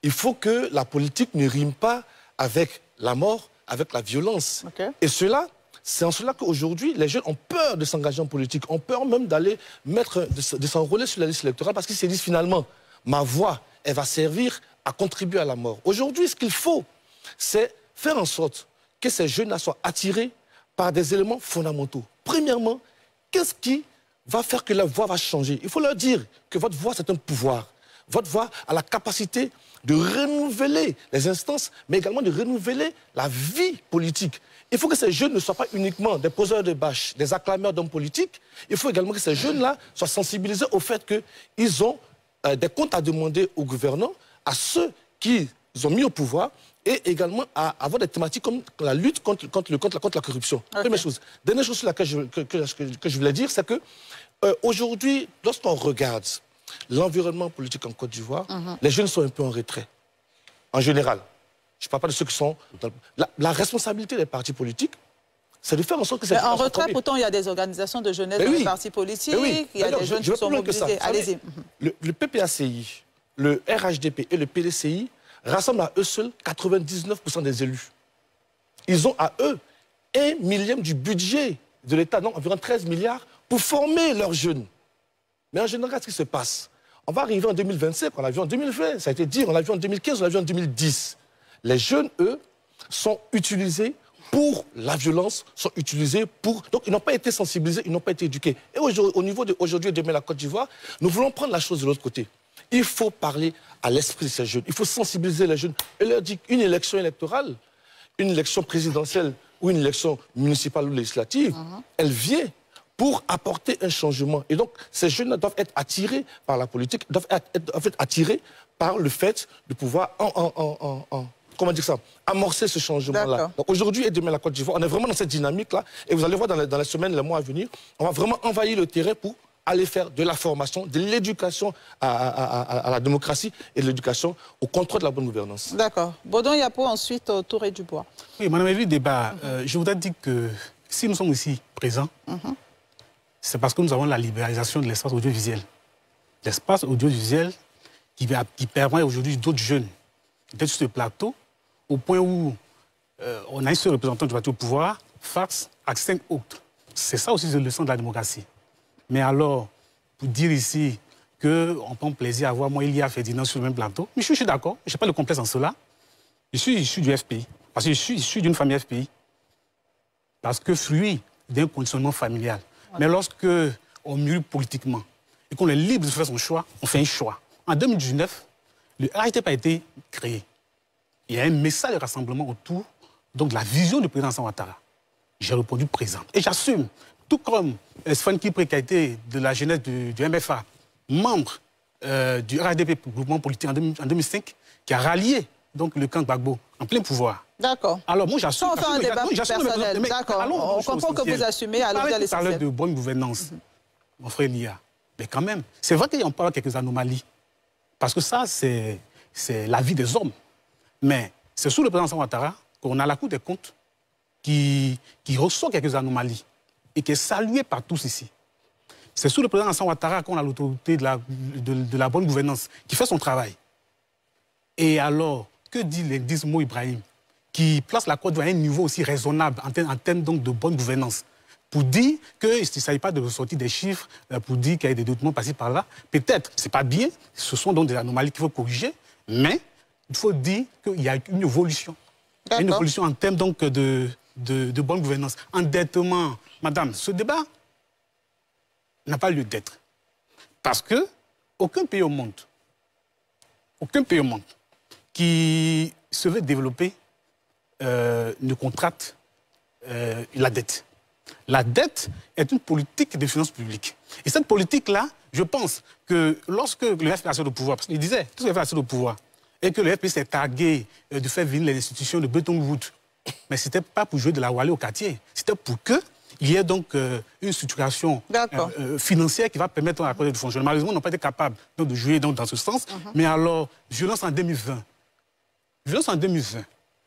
Il faut que la politique ne rime pas avec la mort, avec la violence. Et cela, c'est en cela qu'aujourd'hui, les jeunes ont peur de s'engager en politique, ont peur même d'aller de s'enrôler sur la liste électorale parce qu'ils se disent finalement, ma voix, elle va servir à contribuer à la mort. Aujourd'hui, ce qu'il faut, c'est faire en sorte que ces jeunes-là soient attirés par des éléments fondamentaux. Premièrement, qu'est-ce qui va faire que leur voix va changer? Il faut leur dire que votre voix, c'est un pouvoir. Votre voix a la capacité de renouveler les instances, mais également de renouveler la vie politique. Il faut que ces jeunes ne soient pas uniquement des poseurs de bâches, des acclameurs d'hommes politiques. Il faut également que ces jeunes-là soient sensibilisés au fait qu'ils ont des comptes à demander aux gouvernants, à ceux qu'ils ont mis au pouvoir, et également à avoir des thématiques comme la lutte contre la corruption. Première chose. Dernière chose sur laquelle je voulais dire, c'est que aujourd'hui, lorsqu'on regarde l'environnement politique en Côte d'Ivoire, les jeunes sont un peu en retrait, en général. Je ne parle pas de ceux qui sont... La responsabilité des partis politiques, c'est de faire en sorte que... En retrait, pourtant, il y a des organisations de jeunesse dans les partis politiques, il y a des jeunes qui sont mobilisés. Allez-y. Le PPACI, le RHDP et le PDCI rassemblent à eux seuls 99% des élus. Ils ont à eux 1/1000 du budget de l'État, donc environ 13 milliards, pour former leurs jeunes. Mais en général, ce qui se passe, on va arriver en 2025, on l'a vu en 2020, ça a été dit, on l'a vu en 2015, on l'a vu en 2010. Les jeunes, eux, sont utilisés pour la violence, sont utilisés pour... Donc, ils n'ont pas été sensibilisés, ils n'ont pas été éduqués. Et au niveau d'aujourd'hui et demain, la Côte d'Ivoire, nous voulons prendre la chose de l'autre côté. Il faut parler à l'esprit de ces jeunes, il faut sensibiliser les jeunes et leur dire qu'une élection électorale, une élection présidentielle ou une élection municipale ou législative, elle vient pour apporter un changement. Et donc, ces jeunes doivent être attirés par la politique, doivent être attirés par le fait de pouvoir comment dire ça, amorcer ce changement-là. Donc aujourd'hui et demain, la Côte d'Ivoire, on est vraiment dans cette dynamique-là. Et vous allez voir dans les semaines, les mois à venir, on va vraiment envahir le terrain pour aller faire de la formation, de l'éducation à la démocratie et de l'éducation au contrôle de la bonne gouvernance. D'accord. Baudouin Yapo, ensuite Touré Dubois. Oui, madame, le débat, je voudrais dire que si nous sommes ici présents, c'est parce que nous avons la libéralisation de l'espace audiovisuel. L'espace audiovisuel qui permet aujourd'hui d'autres jeunes d'être sur ce plateau, au point où on a un seul représentant du parti au pouvoir face à 5 autres. C'est ça aussi le leçon de la démocratie. Mais alors, pour dire ici qu'on prend plaisir à voir moi, Elia Ferdinand sur le même plateau, mais je suis d'accord, je n'ai pas de complexe en cela. Je suis issu du FPI, parce que je suis issu d'une famille FPI. Parce que fruit d'un conditionnement familial. Ouais. Mais lorsque on mûrit politiquement et qu'on est libre de faire son choix, on fait un choix. En 2019, le RHDP a été créé. Il y a un message de rassemblement autour donc, de la vision du président Ouattara. J'ai répondu présent. Et j'assume, tout comme Stéphane Kipré, qui a été de la jeunesse du MFA, membre du RHDP, groupement politique en 2005, qui a rallié donc, le camp Gbagbo en plein pouvoir. D'accord. Alors moi j'assume. On fait un débat personnel. D'accord. On comprend que vous assumez. Alors vous allez parler de bonne gouvernance, mon frère Lia. Mais quand même, c'est vrai qu'il y a encore quelques anomalies. Parce que ça, c'est la vie des hommes. Mais c'est sous le président Ouattara qu'on a la Cour des comptes qui ressort quelques anomalies et qui est saluée par tous ici. C'est sous le président Ouattara qu'on a l'autorité de la bonne gouvernance qui fait son travail. Et alors, que dit l'indice Mo Ibrahim, qui place la Côte d'Ivoire à un niveau aussi raisonnable en termes donc de bonne gouvernance, pour dire qu'il ne s'agit pas de ressortir des chiffres, pour dire qu'il y a des documents passés par là. Peut-être, ce n'est pas bien, ce sont donc des anomalies qu'il faut corriger, mais il faut dire qu'il y a une évolution. Une évolution en termes donc de bonne gouvernance. Endettement, madame, ce débat n'a pas lieu d'être. Parce qu'aucun pays au monde qui se veut développer ne contracte la dette. La dette est une politique de finances publiques. Et cette politique-là, je pense que lorsque le FPI a accès au pouvoir, parce qu'il disait, tout ce qu'il a accès au pouvoir, et que le FPI s'est targué de faire venir les institutions de Bretton Woods, mais ce n'était pas pour jouer de la Wallée au quartier, c'était pour qu'il y ait donc une structuration financière qui va permettre à la Côte de fonctionner. Malheureusement, on n'a pas été capable de jouer dans ce sens. Mais alors, violence en 2020. Violence en 2020.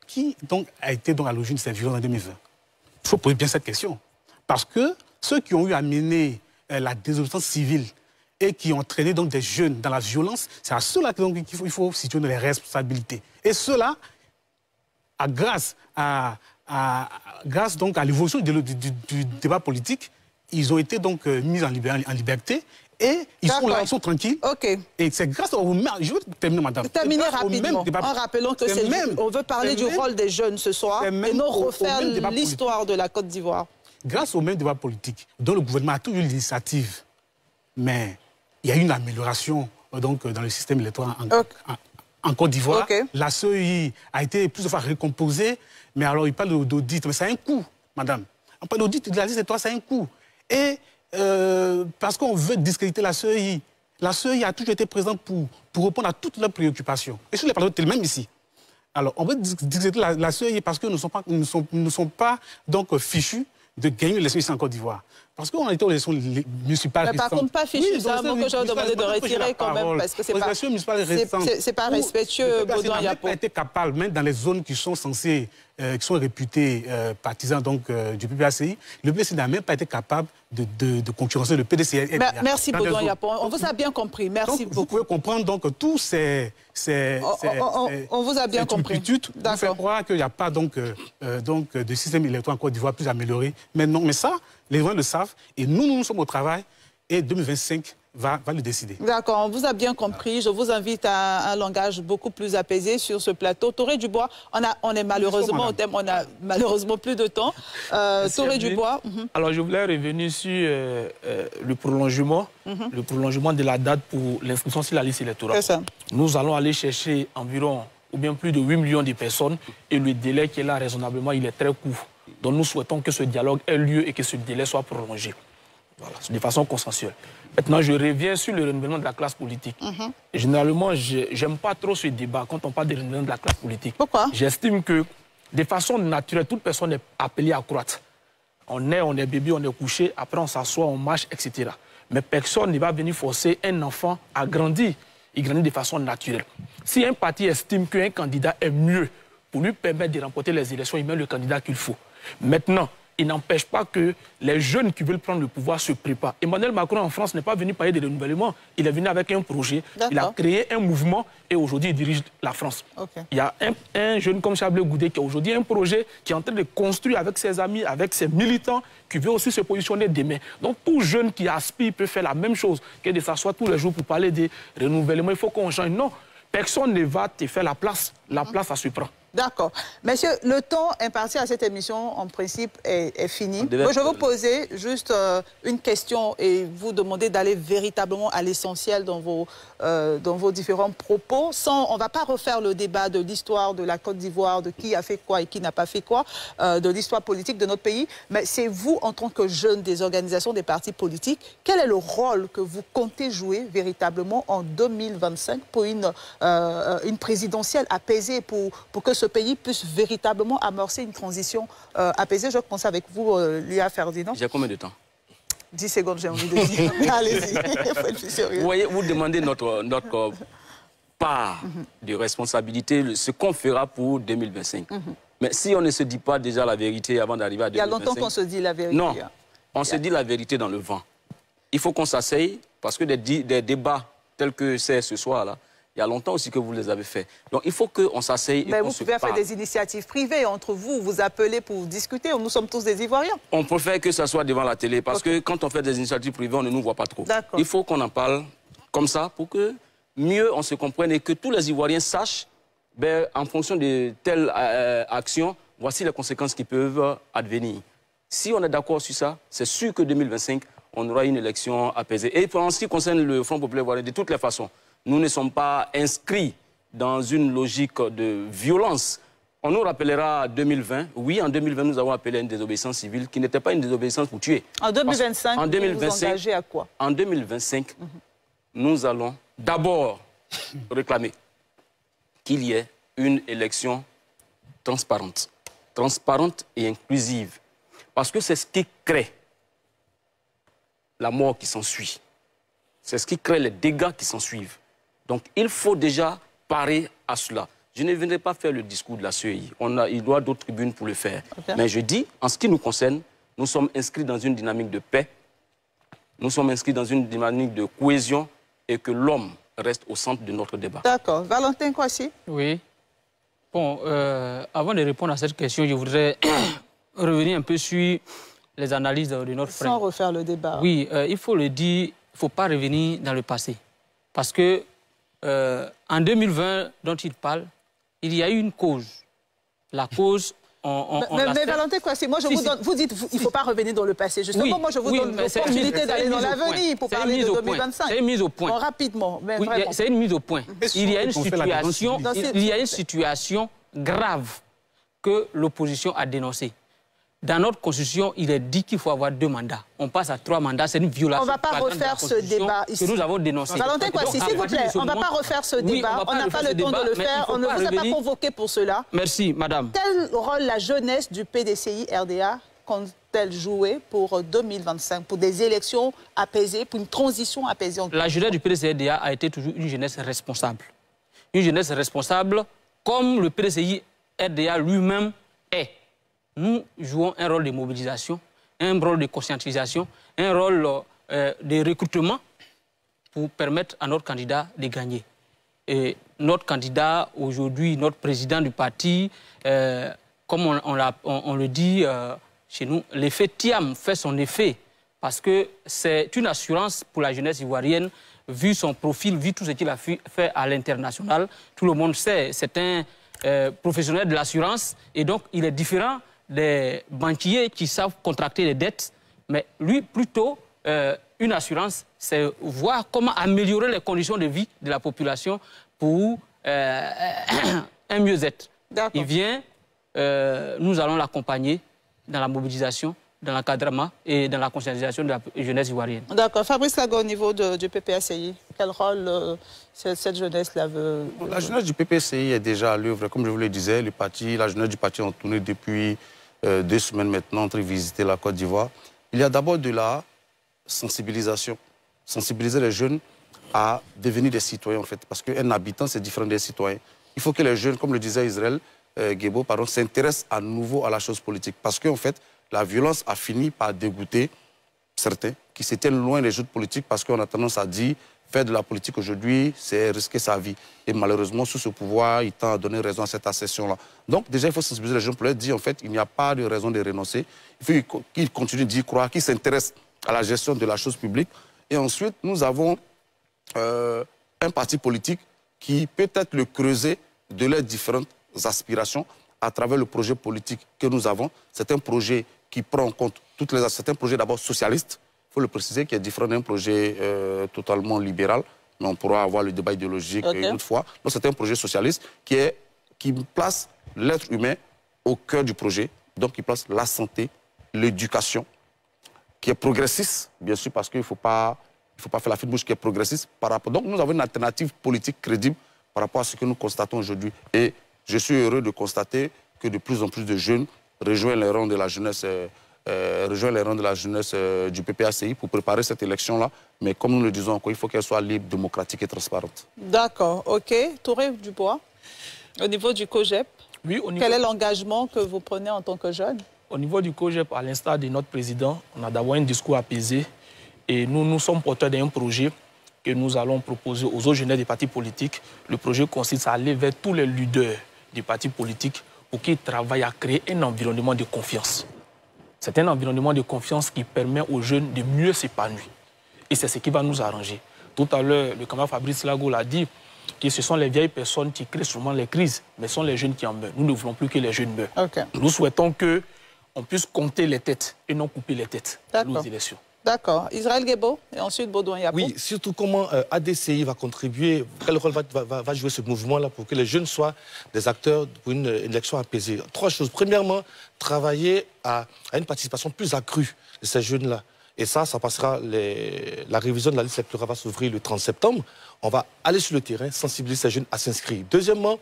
Qui donc a été donc à l'origine de cette violence en 2020? Il faut poser bien cette question. Parce que ceux qui ont eu à mener la désobéissance civile et qui ont entraîné donc des jeunes dans la violence, c'est à ceux-là qu'il faut situer les responsabilités. Et ceux-là, grâce donc à l'évolution du débat politique, ils ont été donc mis en liberté. Et ils sont là, ils sont tranquilles. Et c'est grâce au même... Je veux terminer, madame. Terminer rapidement, en rappelant que on veut parler du rôle des jeunes ce soir et non refaire l'histoire de la Côte d'Ivoire. Grâce au même débat politique, dont le gouvernement a toujours eu l'initiative, mais il y a eu une amélioration donc, dans le système électoral en Côte d'Ivoire. La CEI a été plusieurs fois recomposée, mais alors il parle d'audit, mais ça a un coût, madame. On parle d'audit, de la liste électorale, ça a un coût. Et parce qu'on veut discréditer la CEI a toujours été présente pour répondre à toutes leurs préoccupations. Et sur les plateaux, même ici. Alors, on veut discréditer la CEI parce que nous ne sommes pas donc, fichus de gagner les élections ici en Côte d'Ivoire. Parce qu'on a été aux élections municipales. Mais par contre, pas fichu, c'est un mot que j'ai demandé de retirer quand même, parce que c'est pas respectueux, Baudouin Yapo. On n'a pas été capable, même dans les zones qui sont censées, qui sont réputées partisans donc, du PPACI, le PPACI n'a même pas été capable de concurrencer le PDC. Merci, Baudouin Yapo. On vous a bien compris. Merci beaucoup. Vous pouvez comprendre donc tous ces on vous a bien compris. Vous faites croire qu'il n'y a pas donc, de système électoral en Côte d'Ivoire plus amélioré. Mais non, mais ça, les gens le savent. Et nous sommes au travail. Et 2025 va le décider. D'accord, on vous a bien compris. Je vous invite à un langage beaucoup plus apaisé sur ce plateau. Touré Dubois, on est malheureusement au thème, on a malheureusement plus de temps. Touré Dubois. Alors, je voulais revenir sur le prolongement de la date pour l'inscription sur la liste électorale. C'est ça. Nous allons aller chercher environ, ou bien plus de 8 millions de personnes, et le délai qui est là, raisonnablement, il est très court. Donc, nous souhaitons que ce dialogue ait lieu et que ce délai soit prolongé. Voilà, de façon consensuelle. Maintenant, je reviens sur le renouvellement de la classe politique. Généralement, je n'aime pas trop ce débat quand on parle de renouvellement de la classe politique. Pourquoi? J'estime que, de façon naturelle, toute personne est appelée à croître. On est bébé, on est couché, après on s'assoit, on marche, etc. Mais personne ne va venir forcer un enfant à grandir. Il grandit de façon naturelle. Si un parti estime qu'un candidat est mieux pour lui permettre de remporter les élections, il met le candidat qu'il faut. Maintenant, il n'empêche pas que les jeunes qui veulent prendre le pouvoir se préparent. Emmanuel Macron en France n'est pas venu parler de renouvellement. Il est venu avec un projet. Il a créé un mouvement et aujourd'hui il dirige la France. Il y a un jeune comme Chablé Goudé qui a aujourd'hui un projet qui est en train de construire avec ses amis, avec ses militants, qui veut aussi se positionner demain. Donc tout jeune qui aspire peut faire la même chose que de s'asseoir tous les jours pour parler de renouvellement. Il faut qu'on change. Non, personne ne va te faire la place. La place, ça se prend. D'accord. Messieurs, le temps imparti à cette émission, en principe, est fini. Moi, je vais vous poser juste une question et vous demander d'aller véritablement à l'essentiel dans vos différents propos. On ne va pas refaire le débat de l'histoire de la Côte d'Ivoire, de qui a fait quoi et qui n'a pas fait quoi, de l'histoire politique de notre pays. Mais c'est vous, en tant que jeunes des organisations, des partis politiques, quel est le rôle que vous comptez jouer véritablement en 2025 pour une présidentielle apaisée, pour que ce pays puisse véritablement amorcer une transition apaisée? Je commence avec vous, Lia Ferdinand. J'ai combien de temps? 10 secondes, j'ai envie de dire. Allez-y, il faut être sérieux. Vous voyez, vous demandez notre part de responsabilité, ce qu'on fera pour 2025. Mais si on ne se dit pas déjà la vérité avant d'arriver à 2025... Il y a longtemps qu'on se dit la vérité. Non, on se dit la vérité dans le vent. Il faut qu'on s'asseye, parce que des débats tels que c'est ce soir-là, il y a longtemps aussi que vous les avez faits. Donc il faut qu'on s'asseye et qu'on se parle. Vous pouvez faire des initiatives privées entre vous, vous appelez pour discuter. Nous sommes tous des Ivoiriens. On préfère que ça soit devant la télé, parce que quand on fait des initiatives privées, on ne nous voit pas trop. Il faut qu'on en parle comme ça pour que mieux on se comprenne et que tous les Ivoiriens sachent, en fonction de telle action, voici les conséquences qui peuvent advenir. Si on est d'accord sur ça, c'est sûr que 2025, on aura une élection apaisée. Et en ce qui concerne le Front populaire ivoirien, de toutes les façons, nous ne sommes pas inscrits dans une logique de violence. On nous rappellera 2020. Oui, en 2020, nous avons appelé à une désobéissance civile qui n'était pas une désobéissance pour tuer. En 2025, vous vous engagez à quoi? En 2025, nous allons d'abord réclamer qu'il y ait une élection transparente. Transparente et inclusive. Parce que c'est ce qui crée la mort qui s'ensuit. C'est ce qui crée les dégâts qui s'ensuivent. Donc, il faut déjà parer à cela. Je ne viendrai pas faire le discours de la CEI. Il doit d'autres tribunes pour le faire. Mais je dis, en ce qui nous concerne, nous sommes inscrits dans une dynamique de paix, nous sommes inscrits dans une dynamique de cohésion et que l'homme reste au centre de notre débat. D'accord. Valentin Kwasi? Oui. Bon, avant de répondre à cette question, je voudrais revenir un peu sur les analyses de notre frère. Sans refaire le débat. Oui, il faut le dire, il ne faut pas revenir dans le passé. Parce que en 2020, dont il parle, il y a eu une cause. La cause, mais Valentin Kwasi, moi vous dites il ne faut pas revenir dans le passé. Justement, moi je vous donne l'opportunité d'aller dans l'avenir pour parler de 2025. C'est une mise au point. Bon, rapidement, mais vraiment. C'est une mise au point. Il y a une situation grave que l'opposition a dénoncée. Dans notre constitution, il est dit qu'il faut avoir 2 mandats. On passe à 3 mandats, c'est une violation. On ne va pas refaire ce débat ici. Que nous avons dénoncé. Valentin Kwasi, s'il vous plaît, on ne va pas refaire ce débat. On n'a pas le temps de le faire. On ne vous a pas convoqué pour cela. Merci, madame. Quel rôle la jeunesse du PDCI-RDA compte-t-elle jouer pour 2025, pour des élections apaisées, pour une transition apaisée? La jeunesse du PDCI-RDA a été toujours une jeunesse responsable. Une jeunesse responsable comme le PDCI-RDA lui-même est. Nous jouons un rôle de mobilisation, un rôle de conscientisation, un rôle de recrutement pour permettre à notre candidat de gagner. Et notre candidat, aujourd'hui, notre président du parti, comme on le dit chez nous, l'effet Thiam fait son effet parce que c'est une assurance pour la jeunesse ivoirienne, vu son profil, vu tout ce qu'il a fait à l'international. Tout le monde sait, c'est un professionnel de l'assurance et donc il est différent des banquiers qui savent contracter les dettes, mais lui, plutôt, une assurance, c'est voir comment améliorer les conditions de vie de la population pour un mieux-être. Il vient, nous allons l'accompagner dans la mobilisation, dans l'encadrement et dans la conscientisation de la jeunesse ivoirienne. D'accord. Fabrice Lago, au niveau du PPACI, quel rôle cette jeunesse-là veut... La jeunesse du PPACI est déjà à l'œuvre. Comme je vous le disais, la jeunesse du parti ont tourné depuis 2 semaines maintenant, entre visiter la Côte d'Ivoire. Il y a d'abord de la sensibilisation. sensibiliser les jeunes à devenir des citoyens, en fait. Parce qu'un habitant, c'est différent des citoyens. Il faut que les jeunes, comme le disait Israël Guébo, s'intéressent à nouveau à la chose politique. Parce qu'en fait, la violence a fini par dégoûter certains qui se tiennent loin des jeux politiques parce qu'on a tendance à dire faire de la politique aujourd'hui, c'est risquer sa vie. Et malheureusement, sous ce pouvoir, il tend à donner raison à cette accession-là. Donc déjà, il faut sensibiliser les jeunes pour leur dire, en fait, il n'y a pas de raison de renoncer. Il faut qu'ils continuent d'y croire, qu'ils s'intéressent à la gestion de la chose publique. Et ensuite, nous avons un parti politique qui peut être le creuset de leurs différentes aspirations à travers le projet politique que nous avons. C'est un projet qui prend en compte toutes les... C'est un projet d'abord socialiste, il faut le préciser, qui est différent d'un projet totalement libéral, mais on pourra avoir le débat idéologique une autre fois. Donc c'est un projet socialiste qui place l'être humain au cœur du projet, donc qui place la santé, l'éducation, qui est progressiste, bien sûr, parce qu'il ne faut pas faire la fine bouche, qui est progressiste par rapport... Donc nous avons une alternative politique crédible par rapport à ce que nous constatons aujourd'hui. Et je suis heureux de constater que de plus en plus de jeunes rejoignent les rangs de la jeunesse, du PPACI pour préparer cette élection-là. Mais comme nous le disons encore, il faut qu'elle soit libre, démocratique et transparente. D'accord, ok. Touré Dubois, au niveau du COJEP, oui, quel est l'engagement que vous prenez en tant que jeune? Au niveau du COJEP, à l'instar de notre président, on a d'abord un discours apaisé. Et nous sommes porteurs d'un projet que nous allons proposer aux autres jeunes des partis politiques. Le projet consiste à aller vers tous les leaders des partis politiques pour qu'ils travaillent à créer un environnement de confiance. C'est un environnement de confiance qui permet aux jeunes de mieux s'épanouir. Et c'est ce qui va nous arranger. Tout à l'heure, le camarade Fabrice Lago l'a dit, que ce sont les vieilles personnes qui créent souvent les crises, mais ce sont les jeunes qui en meurent. Nous ne voulons plus que les jeunes meurent. Nous souhaitons qu'on puisse compter les têtes et non couper les têtes aux élections. D'accord. Israël Guébo et ensuite Baudouin Yapo. Oui, surtout comment ADCI va contribuer, quel rôle va jouer ce mouvement-là pour que les jeunes soient des acteurs pour une élection apaisée. 3 choses. Premièrement, travailler à une participation plus accrue de ces jeunes-là. Et ça passera, la révision de la liste électorale va s'ouvrir le 30 septembre. On va aller sur le terrain, sensibiliser ces jeunes à s'inscrire. Deuxièmement,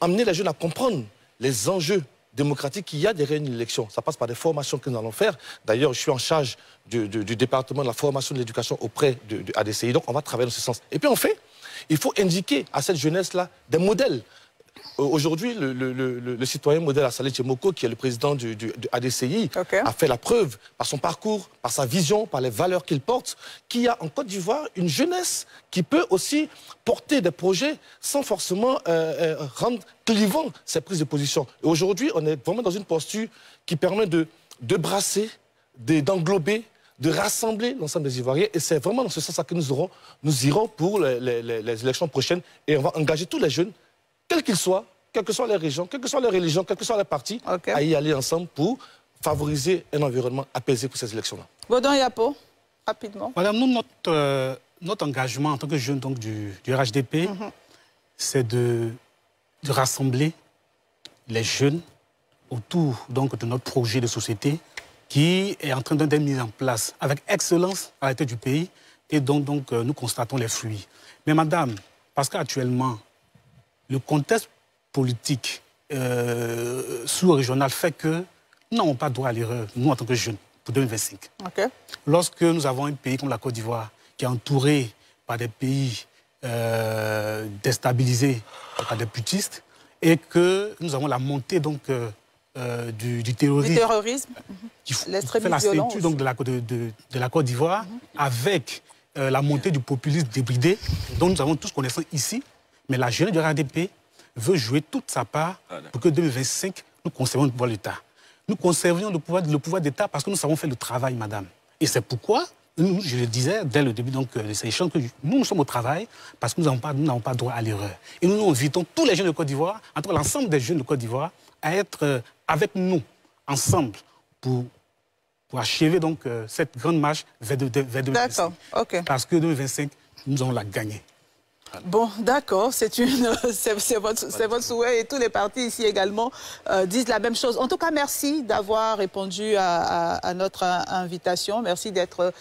amener les jeunes à comprendre les enjeux démocratique qu'il y a derrière une élection. Ça passe par des formations que nous allons faire. D'ailleurs, je suis en charge du département de la formation de l'éducation auprès de ADCI. Donc, on va travailler dans ce sens. Et puis, en fait, il faut indiquer à cette jeunesse-là des modèles. Aujourd'hui, le citoyen modèle Assalé Tchemoko, qui est le président du ADCI, a fait la preuve par son parcours, par sa vision, par les valeurs qu'il porte, qu'il y a en Côte d'Ivoire une jeunesse qui peut aussi porter des projets sans forcément rendre clivant ses prises de position. Et aujourd'hui, on est vraiment dans une posture qui permet de brasser, d'englober, de rassembler l'ensemble des Ivoiriens. Et c'est vraiment dans ce sens-là que nous irons pour les élections prochaines. Et on va engager tous les jeunes, quels qu'ils soient, quelles que soient les régions, quelles que soient les religions, quels que soient les partis, à y aller ensemble pour favoriser un environnement apaisé pour ces élections-là. Baudouin Yapo, rapidement. Madame, nous, notre engagement en tant que jeune donc, du RHDP, c'est de rassembler les jeunes autour donc, de notre projet de société qui est en train d'être mis en place avec excellence à la tête du pays et dont donc, nous constatons les fruits. Mais madame, parce qu'actuellement, le contexte politique sous-régional fait que nous n'avons pas droit à l'erreur, nous en tant que jeunes, pour 2025. Lorsque nous avons un pays comme la Côte d'Ivoire, qui est entouré par des pays déstabilisés par des putistes, et que nous avons la montée donc, du terrorisme, qui fait la ceinture donc, de la Côte d'Ivoire, avec la montée du populisme débridé, dont nous avons tous connaissance ici. Mais la jeunesse du RHDP veut jouer toute sa part pour que 2025, nous conservions le pouvoir de l'État. Nous conservions le pouvoir d'État parce que nous savons faire le travail, madame. Et c'est pourquoi, je le disais dès le début donc, de ces échanges, que nous sommes au travail parce que nous n'avons pas droit à l'erreur. Et nous invitons tous les jeunes de Côte d'Ivoire, en tout cas l'ensemble des jeunes de Côte d'Ivoire, à être avec nous, ensemble, pour achever donc, cette grande marche vers 2025. D'accord, Parce que 2025, nous allons la gagner. naturel. Bon, d'accord, c'est votre souhait et tous les partis ici également disent la même chose. En tout cas, merci d'avoir répondu à notre invitation. Merci d'être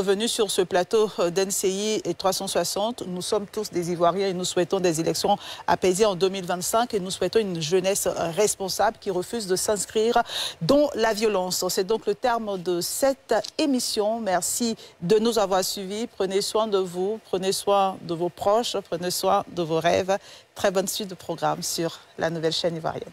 venu sur ce plateau d'NCI et 360. Nous sommes tous des Ivoiriens et nous souhaitons des élections apaisées en 2025 et nous souhaitons une jeunesse responsable qui refuse de s'inscrire dans la violence. C'est donc le terme de cette émission. Merci de nous avoir suivis. Prenez soin de vous, prenez soin de vos proches, prenez soin de vos rêves. Très bonne suite de programme sur la nouvelle chaîne ivoirienne.